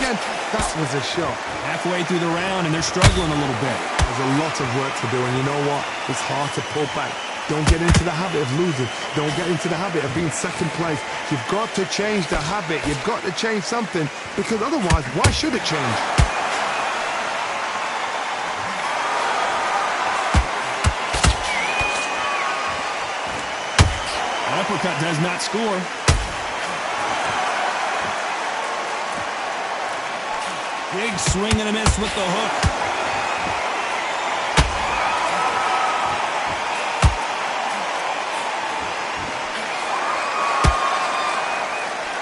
again. That was a shot. Halfway through the round, and they're struggling a little bit. There's a lot of work to do, and you know what? It's hard to pull back. Don't get into the habit of losing. Don't get into the habit of being second place. You've got to change the habit. You've got to change something, because otherwise, why should it change? Uppercut does not score. Big swing and a miss with the hook.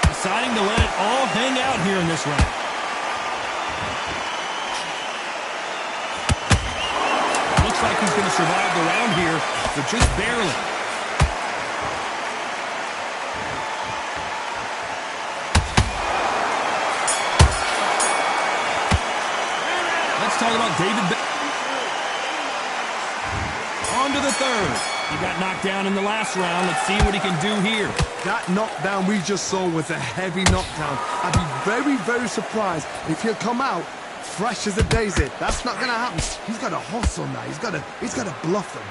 Deciding to let it all hang out here in this round. Looks like he's going to survive the round here, but just barely. Talk about David. On to the third. He got knocked down in the last round. Let's see what he can do here. That knockdown we just saw was a heavy knockdown. I'd be very, very surprised if he'll come out fresh as a daisy. That's not going to happen. He's got to hustle now. He's got to bluff him.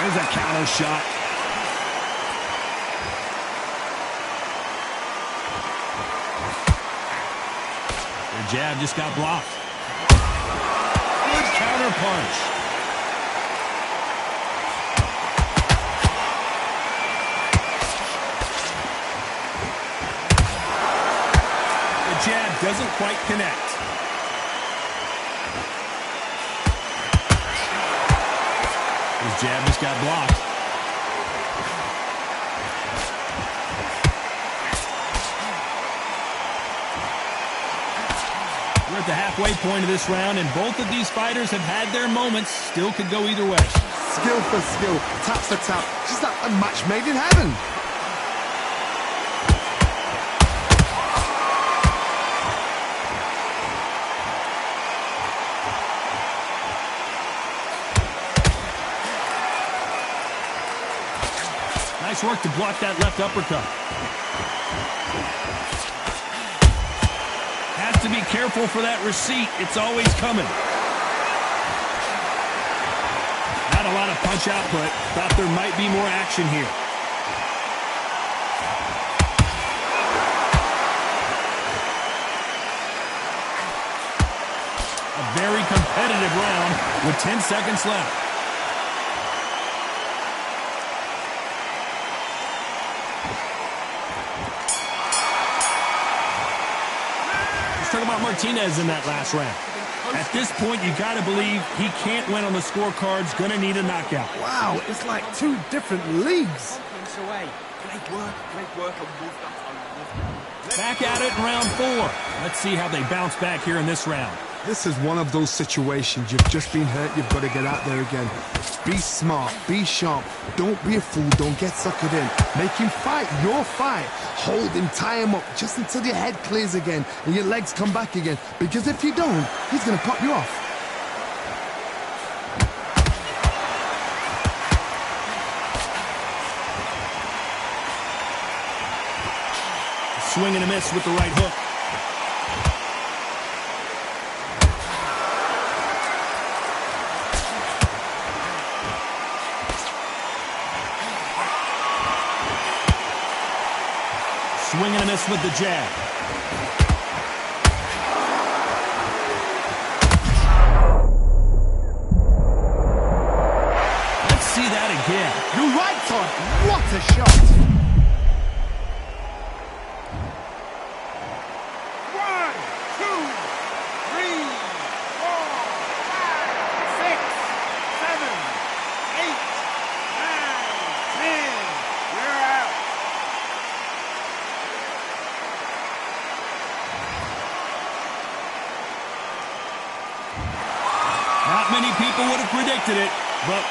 There's a counter shot. The jab just got blocked. Good counter punch. The jab doesn't quite connect. His jab just got blocked. We're at the halfway point of this round, and both of these fighters have had their moments. Still could go either way. Skill for skill, tap for tap. Just like a match made in heaven. Nice work to block that left uppercut. Has to be careful for that receipt. It's always coming. Not a lot of punch output. Thought there might be more action here. A very competitive round with 10 seconds left. Talk about Martinez in that last round. At this point, you got to believe he can't win on the scorecards. Going to need a knockout. Wow, it's like two different leagues. Back at it in round 4. Let's see how they bounce back here in this round. This is one of those situations. You've just been hurt. You've got to get out there again. Be smart. Be sharp. Don't be a fool. Don't get suckered in. Make him fight your fight. Hold him. Tie him up just until your head clears again and your legs come back again. Because if you don't, he's going to pop you off. Swing and a miss with the right hook. Swing and a miss with the jab. Let's see that again. You're right, Todd. What a shot. 1, 2, 3, 4, 5, 6, 7, 8, 9, 10. You're out. Not many people would have predicted it, but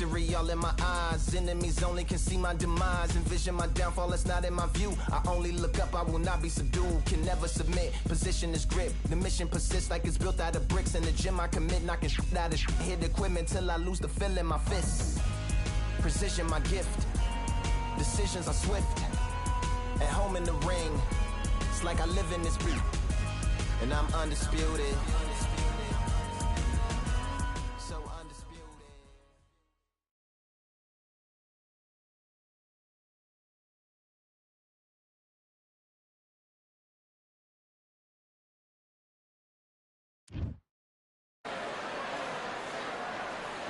victory all in my eyes. Enemies only can see my demise. Envision my downfall, it's not in my view. I only look up, I will not be subdued. Can never submit, position is grip. The mission persists like it's built out of bricks. In the gym I commit, knocking shit out of shit. Hit equipment till I lose the feel in my fists. Precision my gift. Decisions are swift. At home in the ring, it's like I live in this beat. And I'm undisputed. So undisputed.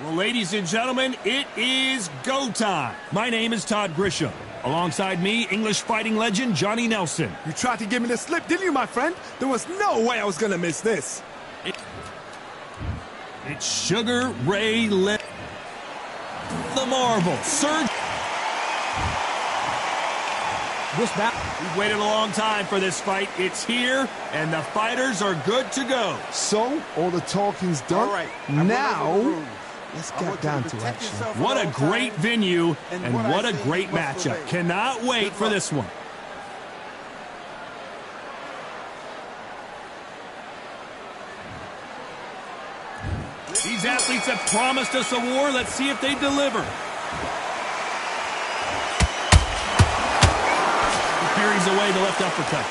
Well, ladies and gentlemen, it is go time. My name is Todd Grisham. Alongside me, English fighting legend Johnny Nelson. You tried to give me the slip, didn't you, my friend? There was no way I was going to miss this. It's Sugar Ray Leonard. The Marvel, Sir. We've waited a long time for this fight. It's here, and the fighters are good to go. So, all the talking's done. All right. Now, let's get down to action. What a great venue, and what a great matchup. Cannot wait for this one. These athletes have promised us a war. Let's see if they deliver. He parries away the left uppercut.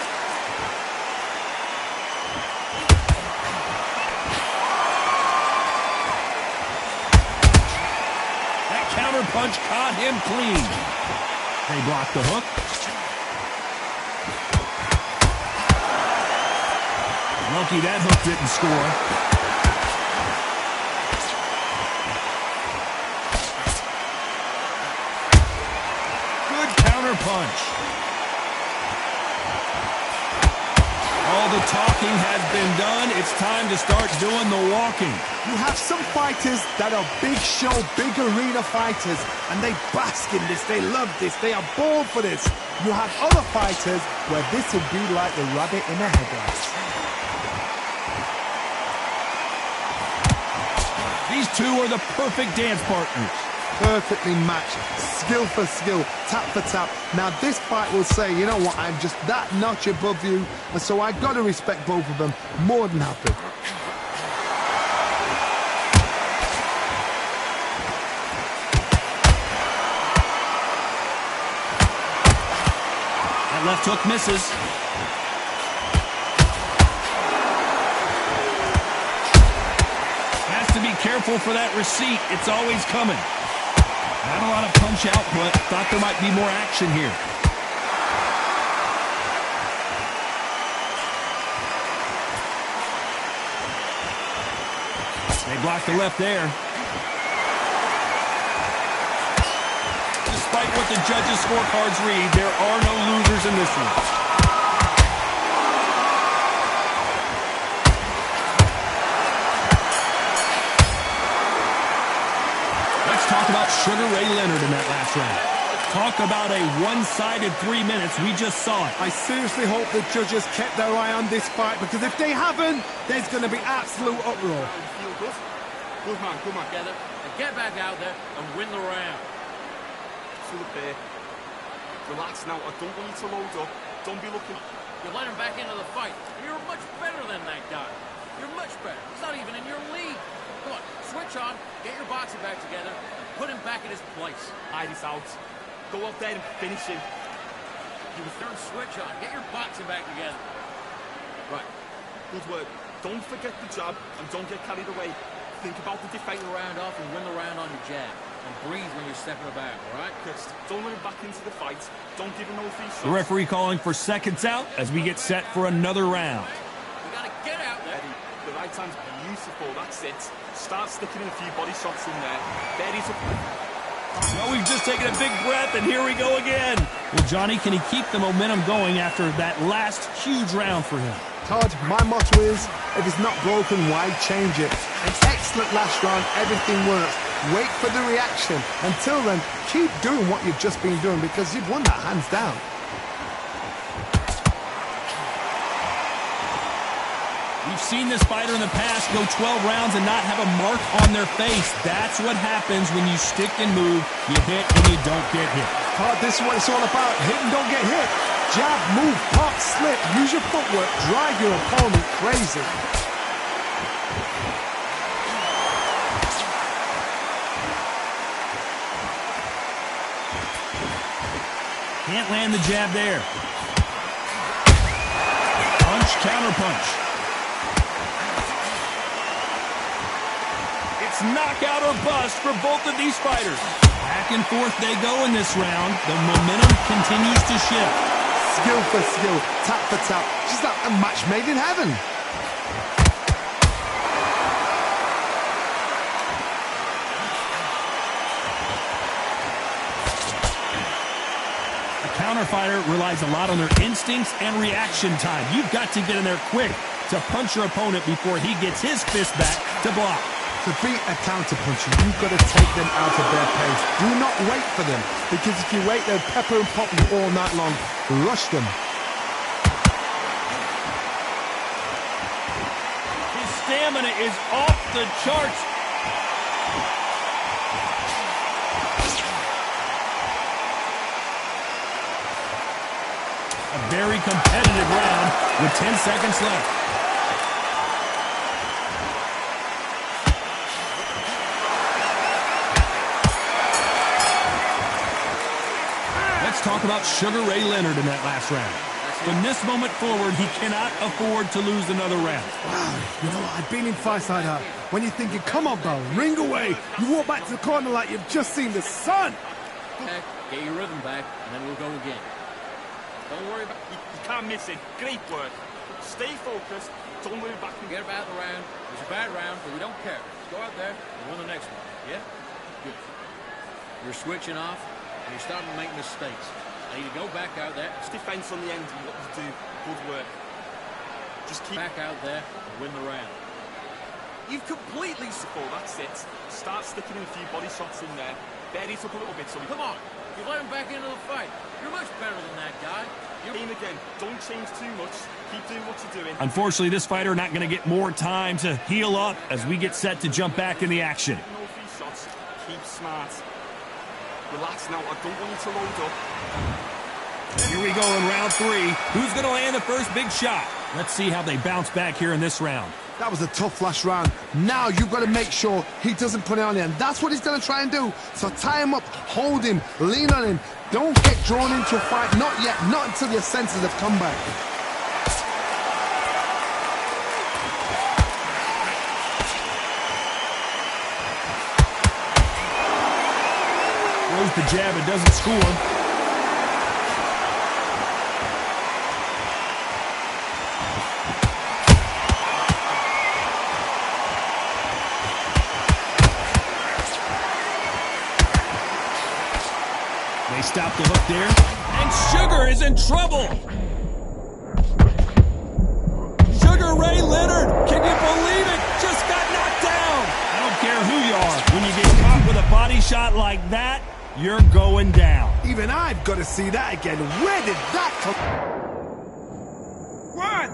That counter punch caught him clean. They blocked the hook. Lucky that hook didn't score. Punch. All the talking has been done. It's time to start doing the walking. You have some fighters that are big show, big arena fighters, and they bask in this. They love this. They are born for this. You have other fighters where this would be like the rabbit in a headlights. These two are the perfect dance partners. Perfectly matched, skill for skill, tap for tap. Now this fight will say, you know what, I'm just that notch above you, and so I got to respect both of them. More than happy. That left hook misses. Has to be careful for that receipt. It's always coming. Not a lot of punch output. Thought there might be more action here. They blocked the left there. Despite what the judges' scorecards read, there are no losers in this one. Talk about Sugar Ray Leonard in that last round. Talk about a one-sided 3 minutes. We just saw it. I seriously hope the judges kept their eye on this fight, because if they haven't, there's going to be absolute uproar. Feel good? Good man, good man. Together and get back out there and win the round. Super. Relax now. I don't want you to load up. Don't be looking. You let him back into the fight. You're much better than that guy. You're much better. He's not even in your league. Come on, switch on, get your boxing back together, and put him back in his place. Iris out. Go out there and finish him. You turn switch on, get your boxing back together. Right. Good work. Don't forget the jab and don't get carried away. Think about the defense. Fight the round off and win the round on your jab. And breathe when you're stepping about, all right? Chris, don't let him back into the fight. Don't give him no free shots. The referee calling for seconds out as we get set for another round. You gotta get out there. Eddie, the right hand's beautiful. That's it. Start sticking in a few body shots in there. There he's up. Well, we've just taken a big breath, and here we go again. Well, Johnny, can he keep the momentum going after that last huge round for him? Todd, my motto is, if it's not broken, why change it? An excellent last round, everything works. Wait for the reaction. Until then, keep doing what you've just been doing, because you've won that hands down. We've seen this fighter in the past go 12 rounds and not have a mark on their face. That's what happens when you stick and move. You hit and you don't get hit. This is what it's all about. Hit and don't get hit. Jab, move, pop, slip. Use your footwork. Drive your opponent crazy. Can't land the jab there. Punch, counter punch. It's knockout or bust for both of these fighters. Back and forth they go in this round. The momentum continues to shift. Skill for skill, tap for tap. Just like a match made in heaven. Counter fighter relies a lot on their instincts and reaction time. You've got to get in there quick to punch your opponent before he gets his fist back to block. To beat a counter puncher, you've got to take them out of their pace. Do not wait for them, because if you wait, they'll pepper and pop you all night long. Rush them. His stamina is off the charts. A very competitive round with 10 seconds left. Let's talk about Sugar Ray Leonard in that last round. From this moment forward, he cannot afford to lose another round. Wow, you know, I've been in fights like that. When you're thinking, come on, Bell, ring away. You walk back to the corner like you've just seen the sun. Heck, get your rhythm back, and then we'll go again. Don't worry about You can't miss it. Great work. Stay focused. Don't move back. Forget about the round. It was a bad round, but we don't care. Just go out there and win the next one. Yeah? Good. You're switching off, and you're starting to make mistakes. I need to go back out there. Just defense on the end and what you do. Good work. Just keep Back out there and win the round. You've completely support. That's it. Start sticking in a few body shots in there. Bury it up a little bit. So Come on. You let him back into the fight. You're much better than that guy. aim again. Don't change too much. Keep doing what you're doing. Unfortunately, this fighter not going to get more time to heal up as we get set to jump back in the action. No free shots. Keep smart. Relax now. I don't want you to load up. Here we go in round 3. Who's going to land the first big shot? Let's see how they bounce back here in this round. That was a tough last round. Now you've got to make sure he doesn't put it on you, and that's what he's going to try and do. So tie him up, hold him, lean on him. Don't get drawn into a fight. Not yet. Not until your senses have come back. Throws the jab, it doesn't score. They stop the hook there, and Sugar is in trouble. Sugar Ray Leonard, can you believe it? Just got knocked down. I don't care who you are. When you get caught with a body shot like that, you're going down. Even I've got to see that again. Where did that come? 1,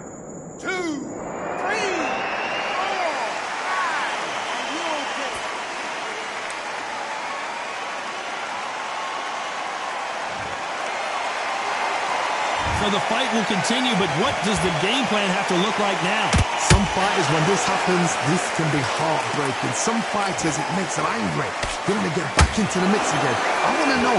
2, 3. So the fight will continue, but what does the game plan have to look like now? Some fighters, when this happens, this can be heartbreaking. Some fighters, it makes them angry. They want to get back into the mix again. I want to know,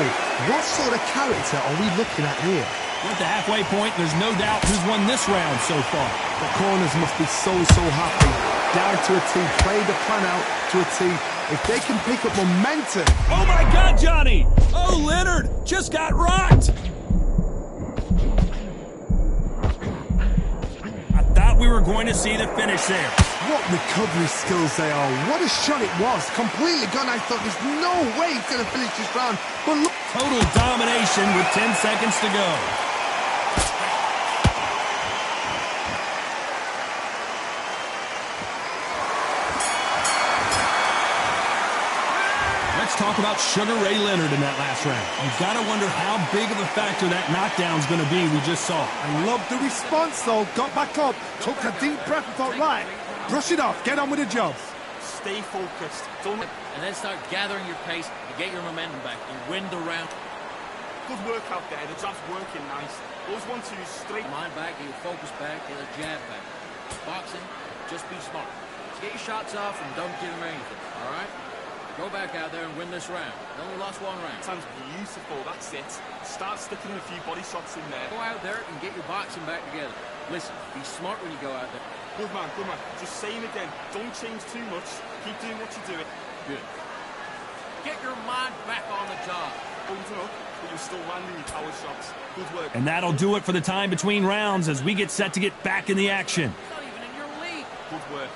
what sort of character are we looking at here? At the halfway point, there's no doubt who's won this round so far. The corners must be so happy. Down to a T, played the plan out to a T. If they can pick up momentum. Oh my God, Johnny! Oh, Leonard just got rocked! We were going to see the finish there. What recovery skills they are. What a shot it was. Completely gone. I thought there's no way he's going to finish this round. But look. Total domination with 10 seconds to go. Let's talk about Sugar Ray Leonard in that last round. You've got to wonder how big of a factor that knockdown's going to be we just saw. I love the response, though. Got back up, took a deep breath and thought, right, brush it off, get on with the job. Stay focused. Don't... And then start gathering your pace and get your momentum back and win the round. Good work out there. The jab's working nice. Those 1-2s straight. Mind back, get your focus back, get a jab back. Boxing, just be smart. Get your shots off and don't give them anything, all right? Go back out there and win this round. You only lost one round. Sounds beautiful, that's it. Start sticking a few body shots in there. Go out there and get your boxing back together. Listen, be smart when you go out there. Good man, good man. Just saying again, don't change too much. Keep doing what you're doing. Good. Get your mind back on the job. Holding up, but you're still landing your power shots. Good work. And that'll do it for the time between rounds as we get set to get back in the action. It's not even in your league. Good work.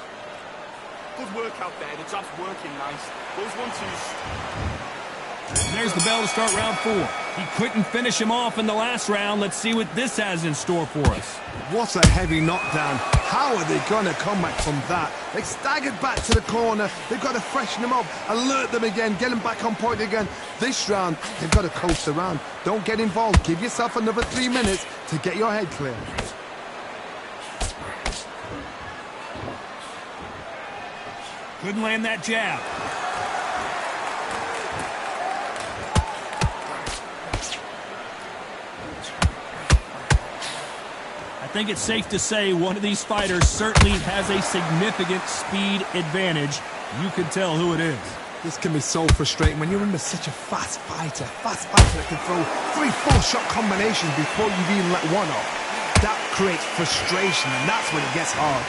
Good work out there. The jab's working nice. Those 1-2s. And there's the bell to start round 4. He couldn't finish him off in the last round. Let's see what this has in store for us. What a heavy knockdown. How are they going to come back from that? They staggered back to the corner. They've got to freshen them up, alert them again, get them back on point again. This round, they've got to coast around. Don't get involved. Give yourself another 3 minutes to get your head clear. Couldn't land that jab. I think it's safe to say one of these fighters certainly has a significant speed advantage. You can tell who it is. This can be so frustrating when you're under such a fast fighter that can throw 3-4 shot combinations before you've even let one off. That creates frustration, and that's when it gets hard.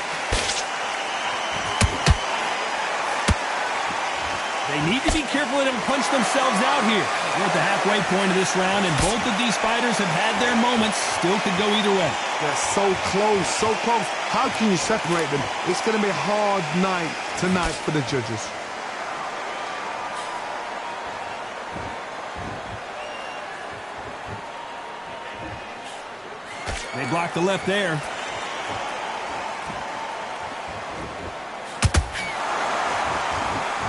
They need to be careful they don't punch themselves out here. We're at the halfway point of this round, and both of these fighters have had their moments. Still could go either way. They're so close, so close. How can you separate them? It's going to be a hard night tonight for the judges. They blocked the left there.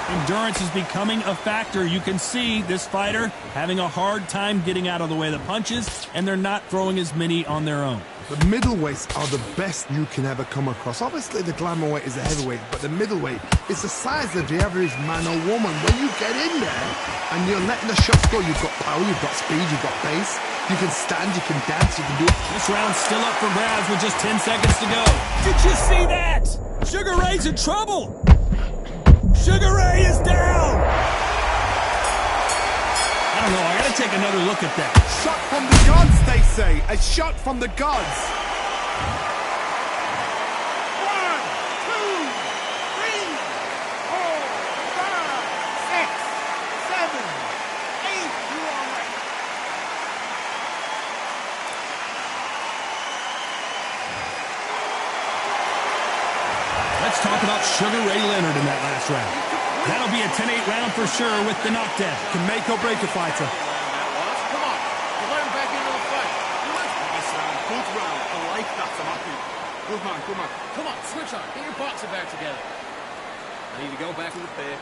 Endurance is becoming a factor. You can see this fighter having a hard time getting out of the way of the punches, and they're not throwing as many on their own. The middleweights are the best you can ever come across. Obviously, the glamour weight is a heavyweight, but the middleweight is the size of the average man or woman. When you get in there and you're letting the shots go, you've got power, you've got speed, you've got pace. You can stand, you can dance, you can do it. This round's still up for grabs with just 10 seconds to go. Did you see that? Sugar Ray's in trouble. Sugar Ray is down. I don't know. I got to take another look at that. Shot from the gods, they say. A shot from the gods. 1, 2, 3, 4, 5, 6, 7, 8. You are right. Let's talk about Sugar Ray Leonard in that last round. That'll be a 10-8 round for sure with the knockdown. Can make or break a fighter. Come on. You let him back into the fight. Nice round. Good round. I like that. I'm happy. Good man, good man. Come on, switch on. Get your boxing back together. I need to go back to the There.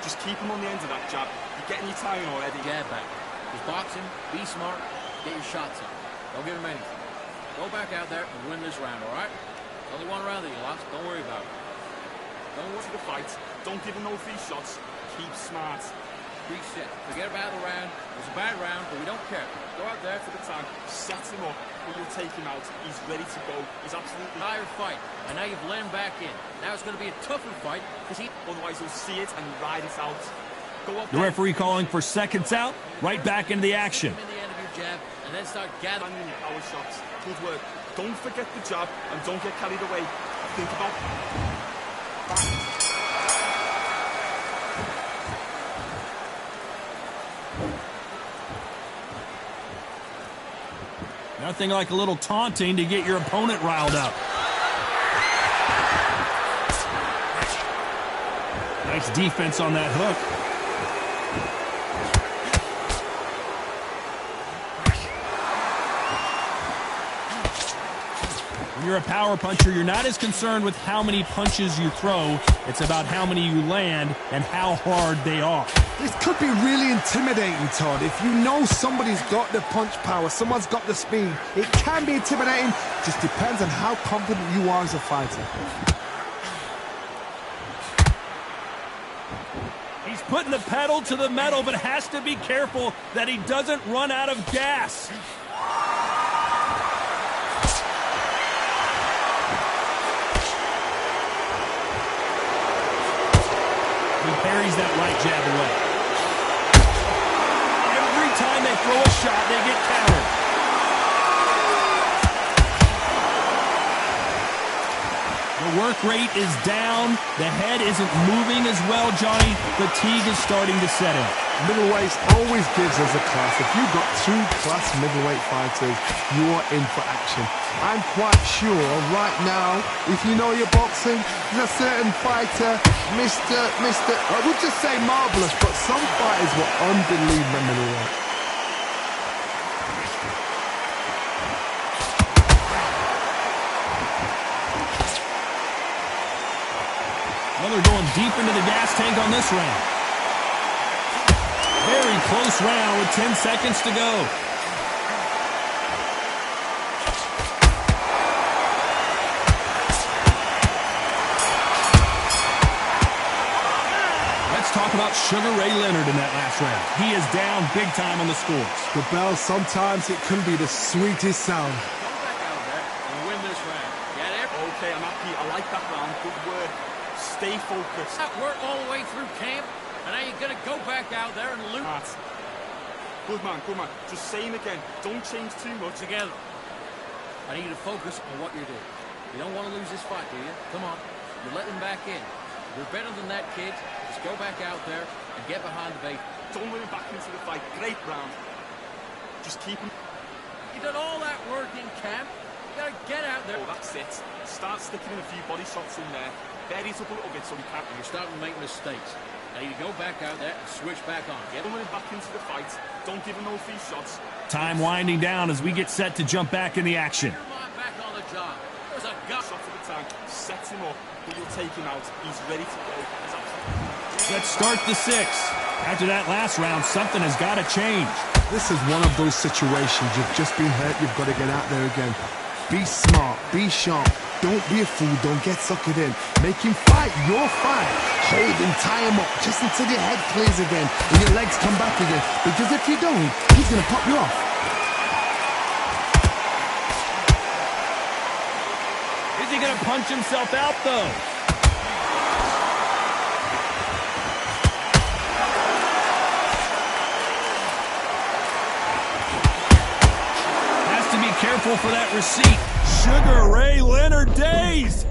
Just keep him on the end of that jab. You're getting your timing already. jab back. Just boxing, be smart, get your shots up. Don't give him anything. Go back out there and win this round, all right? Only one round that you lost. Don't worry about it. Don't watch the fight. Don't give him no free shots. Keep smart. Reset. Forget about the round. It was a bad round, but we don't care. Go out there for the tag. Set him up. But you'll take him out. He's ready to go. He's absolutely... Entire fight. And now you've let him back in. Now it's going to be a tougher fight because he... Otherwise, he'll see it and ride it out. Go up The there. referee calling for seconds out. Right back into the action. in the end of your jab and then start gathering. Landing your power shots. Good work. Don't forget the jab and don't get carried away. Think about... Nothing like a little taunting to get your opponent riled up. Nice defense on that hook. When you're a power puncher, you're not as concerned with how many punches you throw. It's about how many you land and how hard they are. This could be really intimidating, Todd. If you know somebody's got the punch power, someone's got the speed, it can be intimidating. Just depends on how confident you are as a fighter. He's putting the pedal to the metal, but has to be careful that he doesn't run out of gas. He parries that right jab away. Every time they throw a shot, they get countered. The work rate is down. The head isn't moving as well, Johnny. Fatigue is starting to set in. Middleweight always gives us a class. If you've got two class middleweight fighters, you are in for action. I'm quite sure right now, if you know your boxing, there's a certain fighter, I would just say marvelous, but some fighters were unbelievable middleweight. Well, they're going deep into the gas tank on this round. Very close round with 10 seconds to go. Let's talk about Sugar Ray Leonard in that last round. He is down big time on the scores. The bell, sometimes it can be the sweetest sound. Go back out there and win this round. Get it? Okay, I'm happy. I like that round. Good work. Stay focused. That worked all the way through camp, and now you're going to go back out there and loot. Good man, good man. Just same again. Don't change too much. Together. I need you to focus on what you're doing. You don't want to lose this fight, do you? Come on. You're letting him back in. You're better than that, kid. Just go back out there and get behind the bait. Don't let him back into the fight. Great round. Just keep him. You did all that work in camp. You got to get out there. Oh, that's it. Start sticking in a few body shots in there. Bury it up a little bit so he can't. You're starting to make mistakes. Now you go back out there and switch back on. Get him back into the fight. Don't give him no free shots. Time winding down as we get set to jump back in the action. Get your mind back on the job. There's a gut. Shot at the time. Set him up. But you'll take him out. He's ready to go. Let's start the 6th. After that last round, something has got to change. This is one of those situations. You've just been hurt. You've got to get out there again. Be smart. Be sharp. Don't be a fool. Don't get suckered in. Make him fight your fight. Hold him, tie him up, just until your head clears again and your legs come back again. Because if you don't, he's going to pop you off. Is he going to punch himself out, though? Has to be careful for that receipt. Sugar Ray Leonard dazed.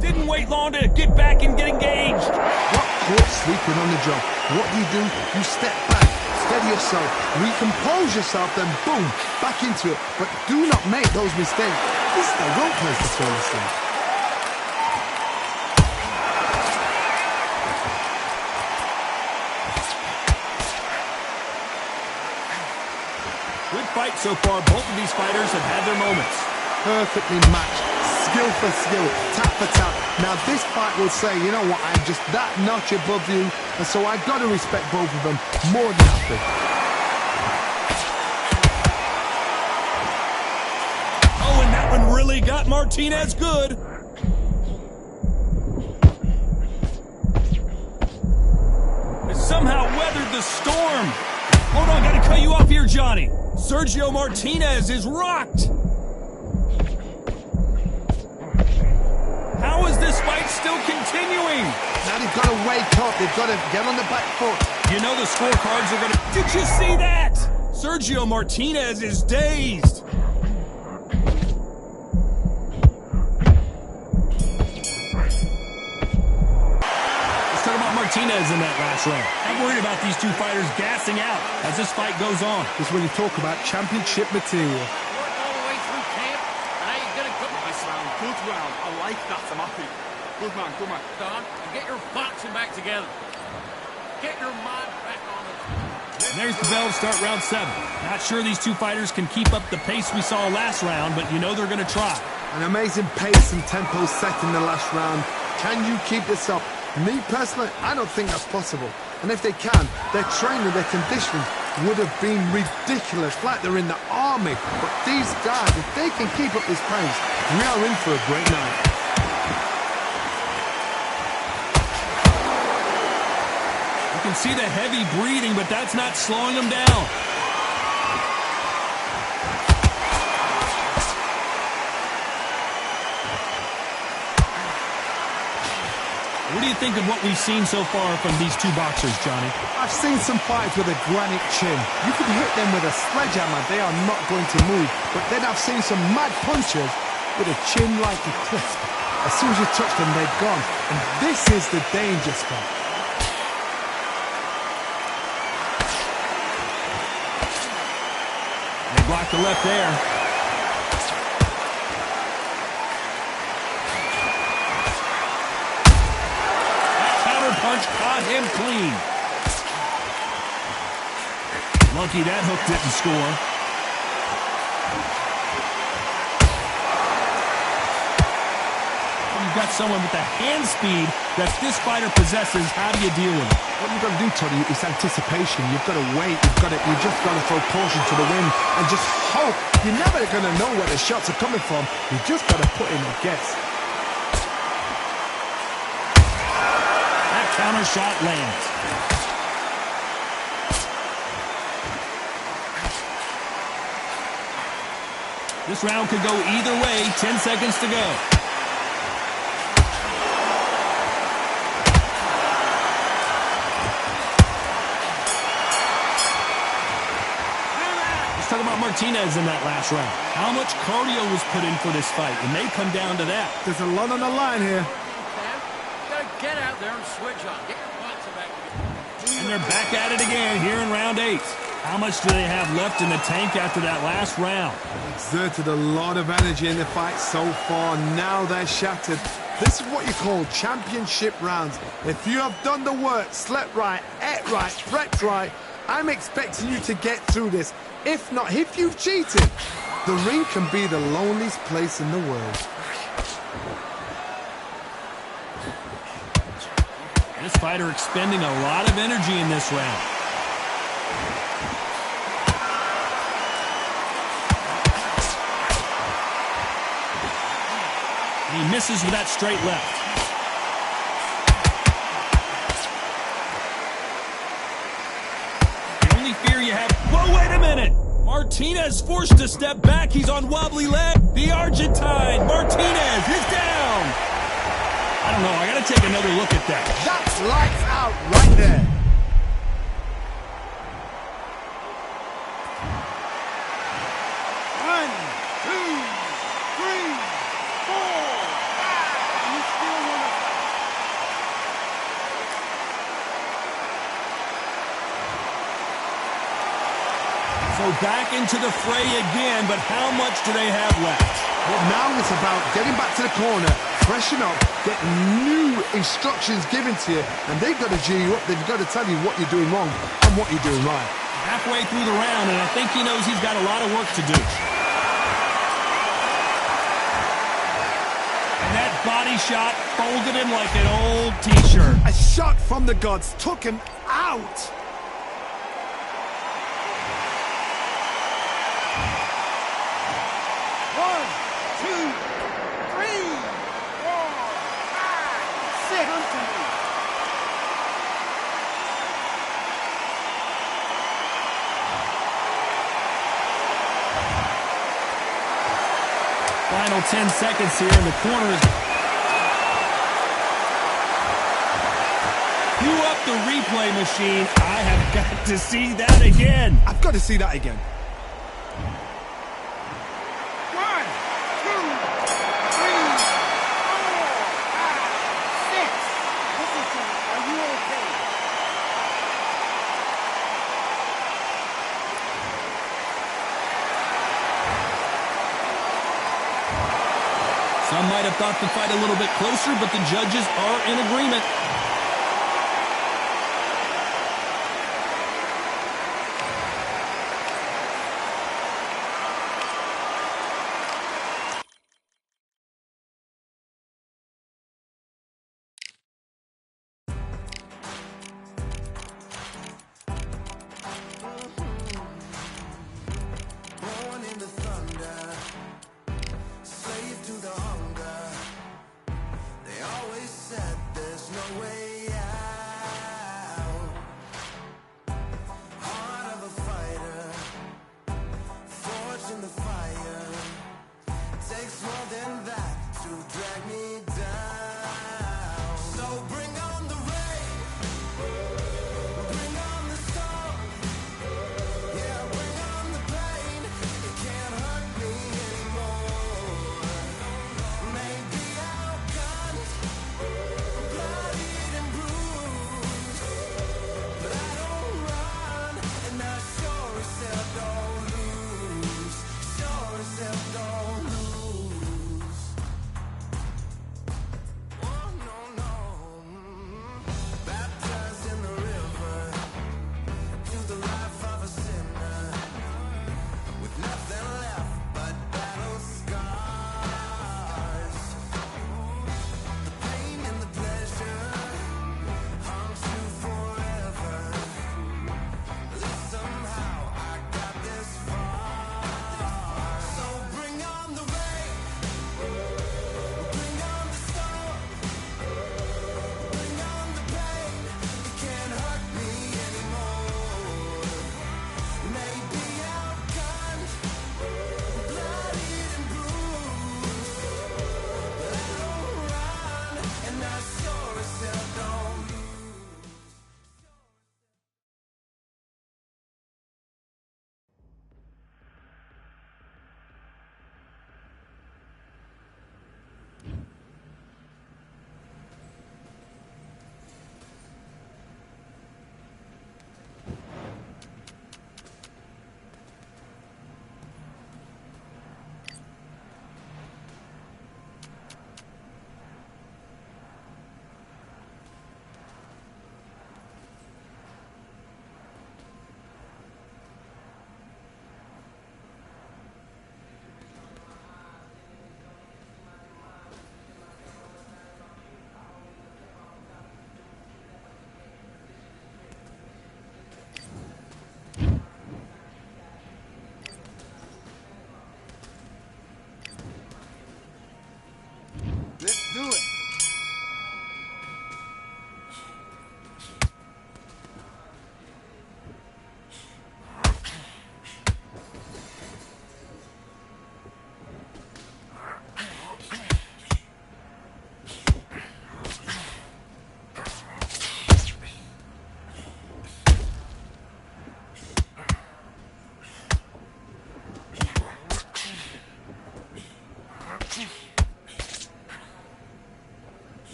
Didn't wait long to get back and get engaged. Got caught sleeping on the job. What do? You step back, steady yourself, recompose yourself, then boom, back into it. But do not make those mistakes. This is the wrong place to throw this thing. Good fight so far. Both of these fighters have had their moments. Perfectly matched. Skill for skill, tap for tap. Now this fight will say, you know what, I'm just that notch above you, and so I've got to respect both of them more than happy. Oh, and that one really got Martinez good. It somehow weathered the storm. Hold on, gotta cut you off here, Johnny. Sergio Martinez is rocked. How is this fight still continuing? Now they've got to wake up. They've got to get on the back foot. You know the scorecards are gonna... Did you see that? Sergio Martinez is dazed. Let's talk about Martinez in that last round. I'm worried about these two fighters gassing out as this fight goes on. This is when you talk about championship material. Work all the way through camp, and now you're going to go. Nice round. Good round. I like that. I'm happy. Good man. Good man. Don, and get your boxing back together. Get your mind back on it. And there's the bell to start round 7. Not sure these two fighters can keep up the pace we saw last round, but you know they're going to try. An amazing pace and tempo set in the last round. Can you keep this up? Me personally, I don't think that's possible. And if they can, their training, their conditioning would have been ridiculous, like they're in the army. But these guys, if they can keep up this pace, we are in for a great night. You can see the heavy breathing, but that's not slowing them down. What do you think of what we've seen so far from these two boxers, Johnny? I've seen some fights with a granite chin. You can hit them with a sledgehammer, they are not going to move. But then I've seen some mad punchers with a chin like a crisp. As soon as you touch them, they're gone. And this is the danger spot. They blocked the left there. Punch caught him clean. Lucky that hook didn't score. You've got someone with the hand speed that this fighter possesses. How do you deal with it? What you've got to do, Tony, is anticipation. You've got to wait. You just got to throw caution to the wind and just hope. You're never going to know where the shots are coming from. You just got to put in a guess. Counter shot lands. This round could go either way. 10 seconds to go. Let's talk about Martinez in that last round. How much cardio was put in for this fight? It may come down to that. There's a lot on the line here. Get out there and switch on. Get your boxer back. And they're back at it again here in round 8. How much do they have left in the tank after that last round? Exerted a lot of energy in the fight so far. Now they're shattered. This is what you call championship rounds. If you have done the work, slept right, ate right, prepped right, I'm expecting you to get through this. If not, if you've cheated, the ring can be the loneliest place in the world. This fighter expending a lot of energy in this round. He misses with that straight left. The only fear you have... Whoa, wait a minute! Martinez forced to step back. He's on wobbly leg. The Argentine, Martinez, is down! I don't know. I got to take another look at that. That's lights out right there. One, two, three, four, five. You still want to fight? So back into the fray again, but how much do they have left? Well, now it's about getting back to the corner, freshen up, get new instructions given to you, and they've got to G you up. They've got to tell you what you're doing wrong and what you're doing right. Halfway through the round, and I think he knows he's got a lot of work to do. And that body shot folded him like an old T-shirt. A shot from the gods took him out. Final 10 seconds here, and the corner is... Cue up the replay machine. I have got to see that again. I've got to see that again. 1, 2, 3, 4, 5, 6. Listen to me. Are you okay? Some might have thought the fight a little bit closer, but the judges are in agreement.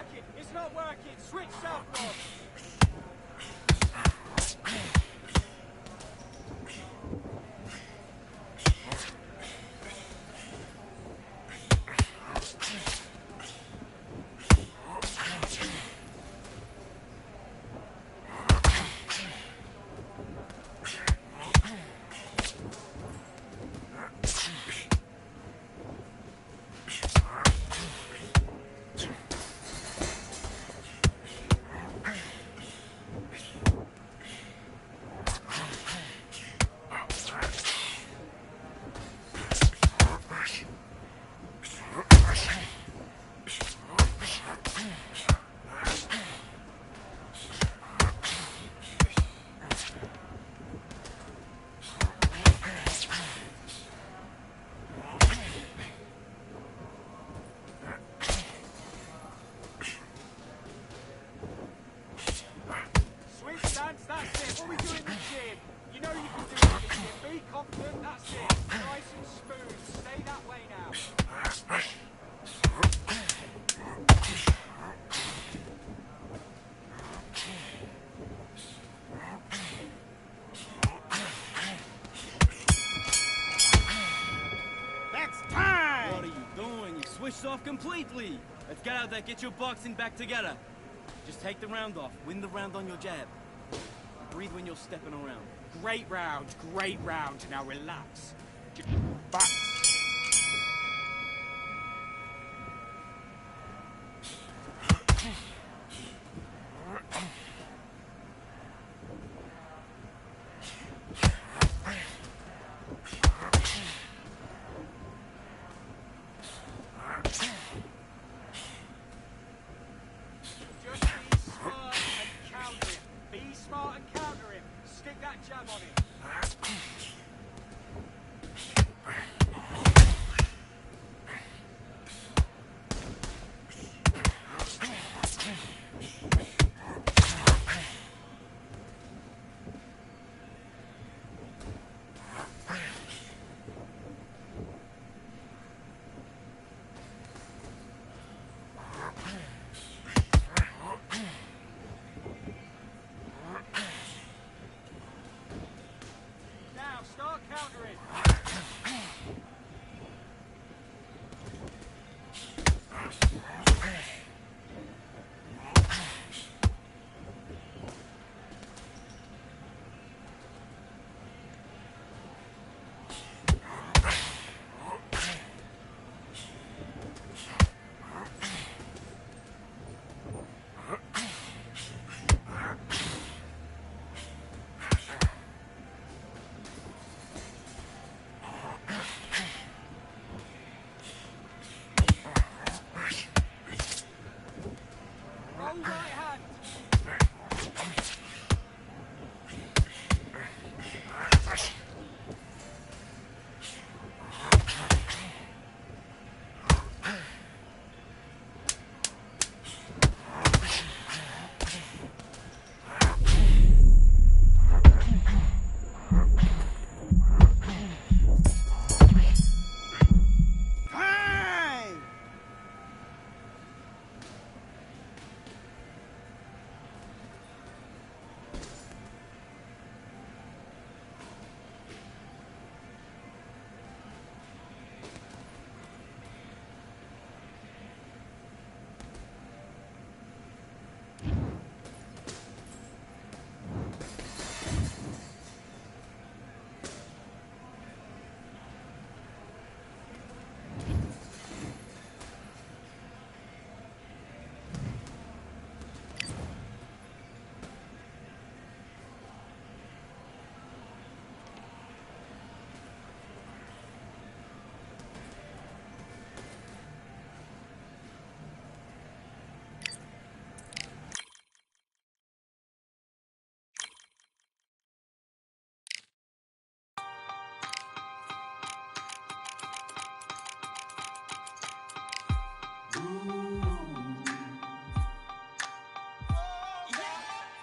working. It's not working. Switch southward. That's it. What we do in the gym. You know you can do it in the gym. Be confident. That's it. Nice and smooth. Stay that way now. That's time! What are you doing? You switched off completely. Let's get out there, get your boxing back together. Just take the round off. Win the round on your jab. Breathe when you're stepping around. Great round. Great round. Now relax. Back. Jab on it. Start countering.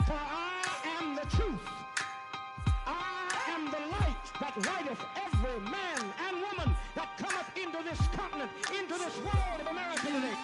For I am the truth. I am the light that lighteth every man and woman that cometh into this continent, into this world of America today.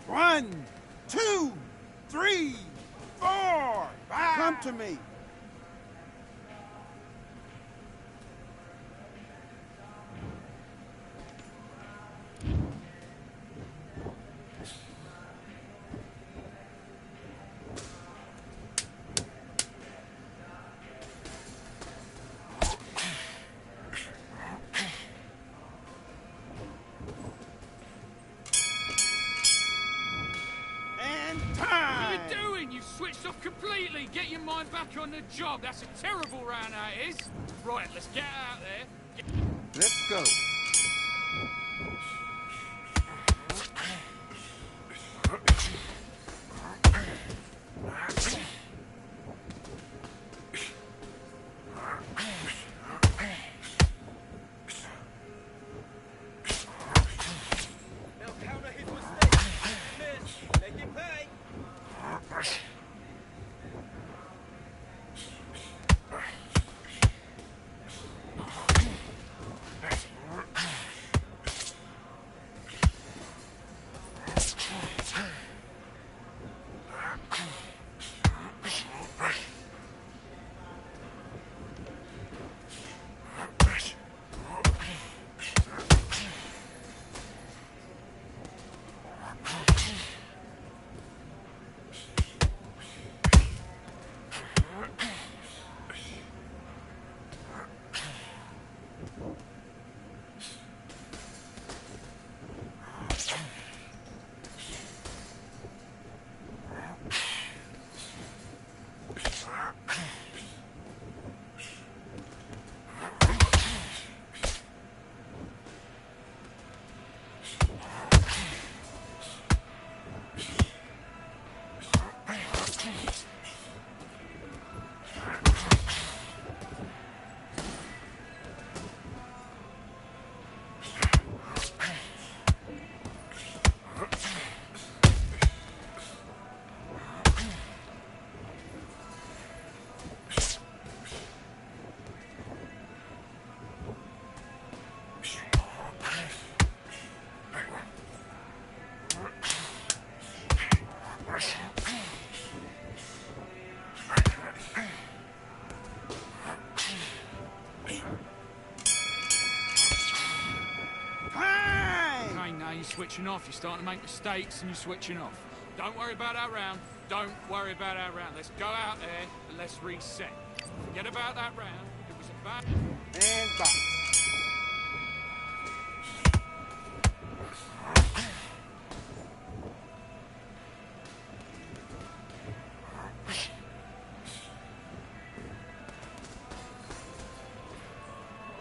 1, 2, 3, 4, 5. Come to me. Completely get your mind back on the job. That's a terrible round, that is. Right, let's get out there. Let's go. They'll counter his mistakes. Miss, make him pay. Switching off, you're starting to make mistakes and you're switching off. Don't worry about that round. Don't worry about that round. Let's go out there and let's reset. Forget about that round. It was a bad... And box.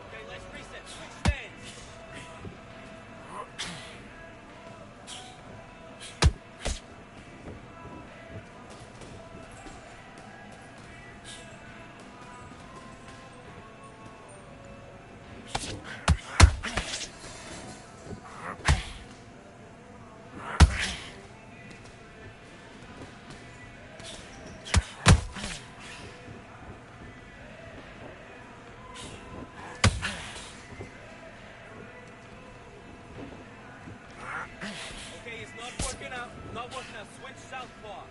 Okay, let's reset. Switch stands. Okay, it's not working out. Not working out. Switch southpaw.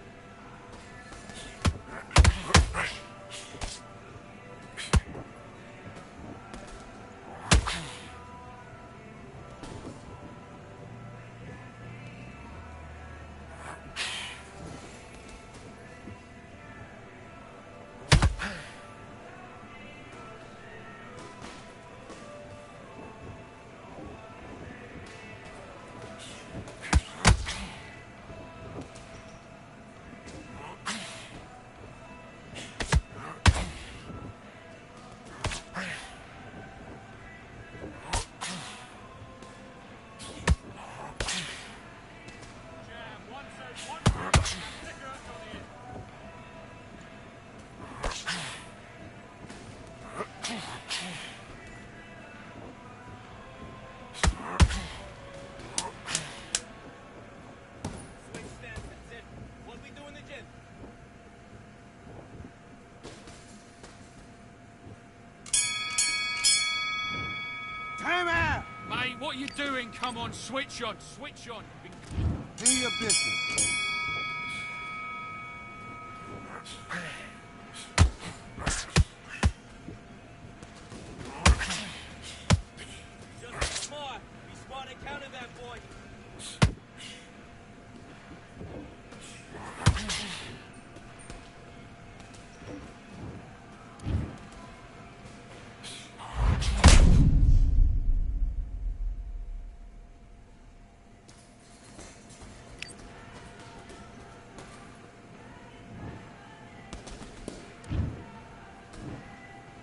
What are you doing? Come on, switch on, switch on. Do your business. Just smart. Be smart and counter that boy.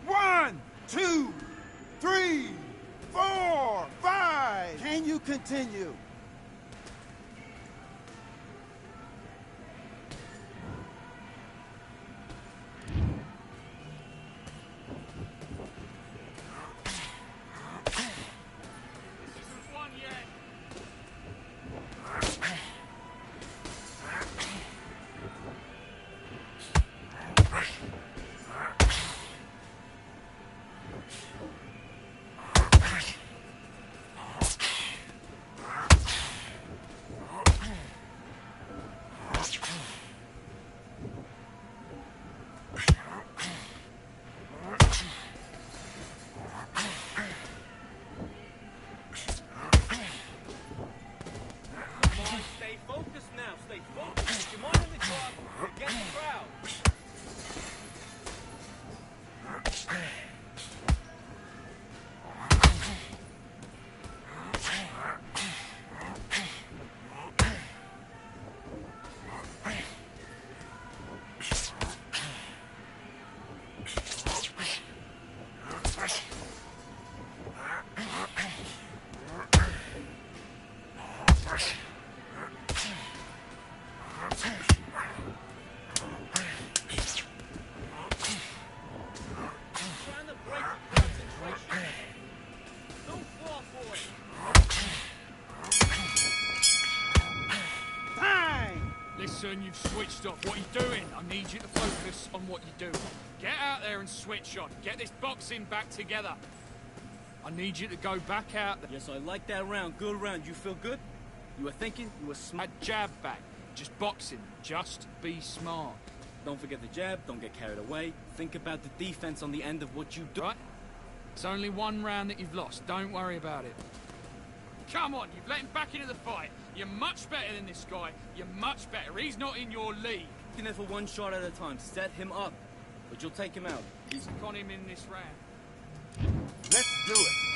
One, two, three, 4, 5. Can you continue? This isn't one yet. Come on, stay focused now. Stay focused. Your mind in the job. Get the crowd. Trying to break the concentration. Don't fall for it. Time! Listen, you've switched off. What are you doing? I need you to focus on what you do. Get out there and switch on. Get this boxing back together. I need you to go back out there. Yes, I like that round. Good round. You feel good? You were thinking? You were smart. That jab back. Just boxing. Just be smart. Don't forget the jab. Don't get carried away. Think about the defense on the end of what you do. Right? It's only one round that you've lost. Don't worry about it. Come on, you've let him back into the fight. You're much better than this guy. You're much better. He's not in your league. In there for one shot at a time. Set him up. But you'll take him out. He's got him in this round. Let's do it.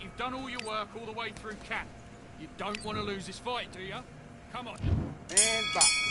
You've done all your work all the way through camp. You don't want to lose this fight, do you? Come on. And box.